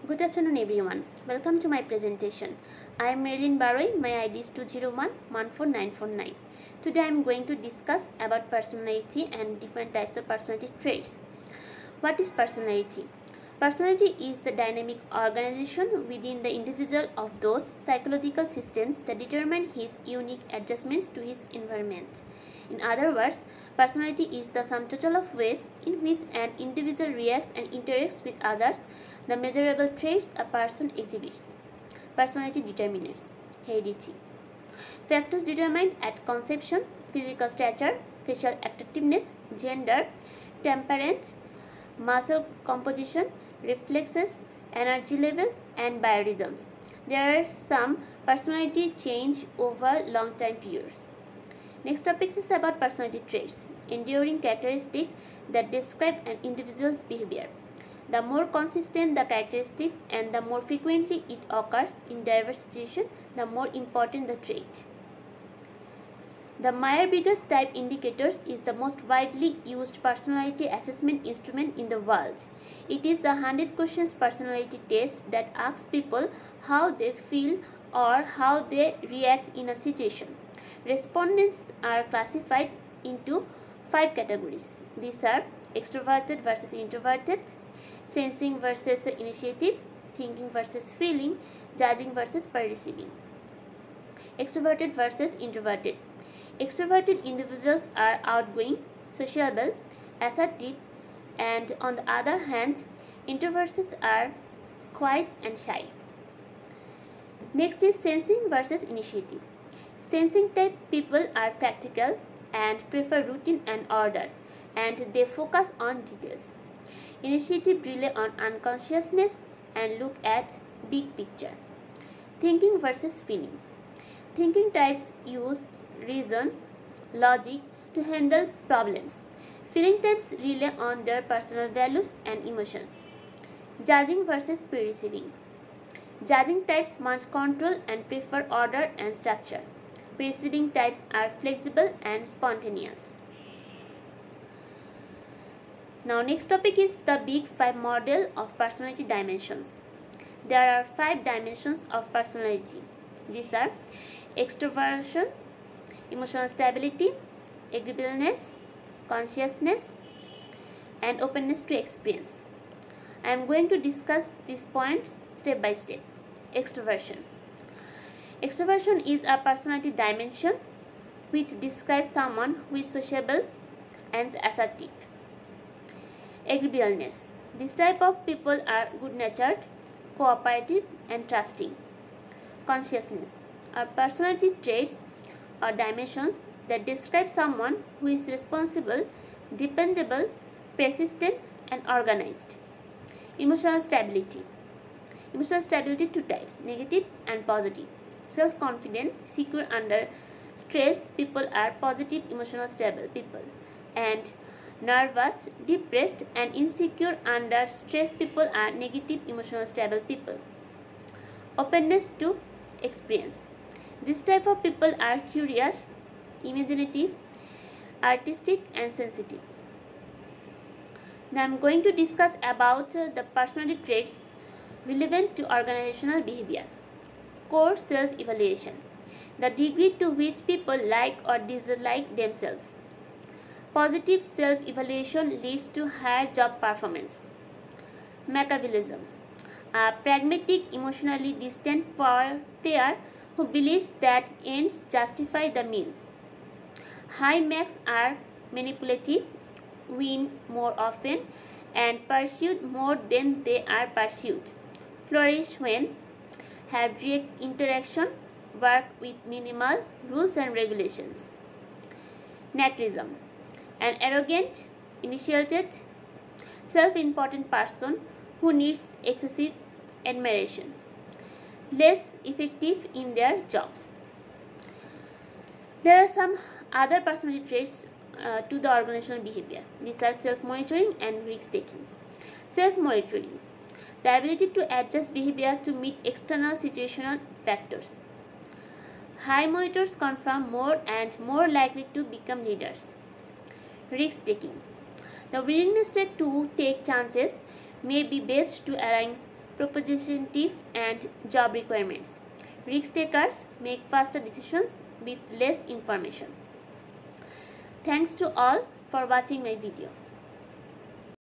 Good afternoon everyone. Welcome to my presentation. I am Marilyn Baroi. My ID is 201-14949. Today I am going to discuss about personality and different types of personality traits. What is personality? Personality is the dynamic organization within the individual of those psychological systems that determine his unique adjustments to his environment. In other words, personality is the sum total of ways in which an individual reacts and interacts with others, the measurable traits a person exhibits. Personality determinants. Heredity. Factors determined at conception: physical stature, facial attractiveness, gender, temperament, muscle composition, reflexes, energy level, and biorhythms. There are some personality change over long time periods. Next topic is about personality traits, enduring characteristics that describe an individual's behavior. The more consistent the characteristics and the more frequently it occurs in diverse situations, the more important the trait. The Myers-Briggs Type Indicators is the most widely used personality assessment instrument in the world. It is the 100 questions personality test that asks people how they feel or how they react in a situation. Respondents are classified into 5 categories. These are extroverted versus introverted, sensing versus initiative, thinking versus feeling, judging versus perceiving. Extroverted versus introverted. Extroverted individuals are outgoing, sociable, assertive, and on the other hand, introverts are quiet and shy. Next is sensing versus initiative. Sensing type people are practical and prefer routine and order, and they focus on details. Initiative rely on unconsciousness and look at big picture. Thinking versus feeling. Thinking types use reason, logic to handle problems. Feeling types rely on their personal values and emotions. Judging versus perceiving. Judging types want control and prefer order and structure. Perceiving types are flexible and spontaneous. Now next topic is the Big 5 model of personality dimensions. There are 5 dimensions of personality. These are extroversion, emotional stability, agreeableness, consciousness, and openness to experience. I am going to discuss these points step by step. Extroversion. Extroversion is a personality dimension which describes someone who is sociable and assertive. Agreeableness. This type of people are good-natured, cooperative, and trusting. Consciousness are personality traits or dimensions that describe someone who is responsible, dependable, persistent, and organized. Emotional stability. Emotional stability, two types: negative and positive. Self-confident, secure under stress people are positive, emotional stable people, and nervous, depressed, and insecure under stress people are negative, emotional stable people. Openness to experience. This type of people are curious, imaginative, artistic, and sensitive. Now I am going to discuss about the personality traits relevant to organizational behavior. Core self-evaluation. The degree to which people like or dislike themselves. Positive self-evaluation leads to higher job performance. Machiavellism. A pragmatic, emotionally distant player who believes that ends justify the means. High max are manipulative, win more often, and pursue more than they are pursued. Flourish when have direct interaction, work with minimal rules and regulations. Narcissism. An arrogant, initiated, self-important person who needs excessive admiration. Less effective in their jobs. There are some other personality traits to the organizational behavior. These are self-monitoring and risk-taking. Self-monitoring. The ability to adjust behavior to meet external situational factors. High monitors confirm more and more likely to become leaders. Risk-taking. The willingness to take chances may be best to align propositive and job requirements. Risk takers make faster decisions with less information. Thanks to all for watching my video.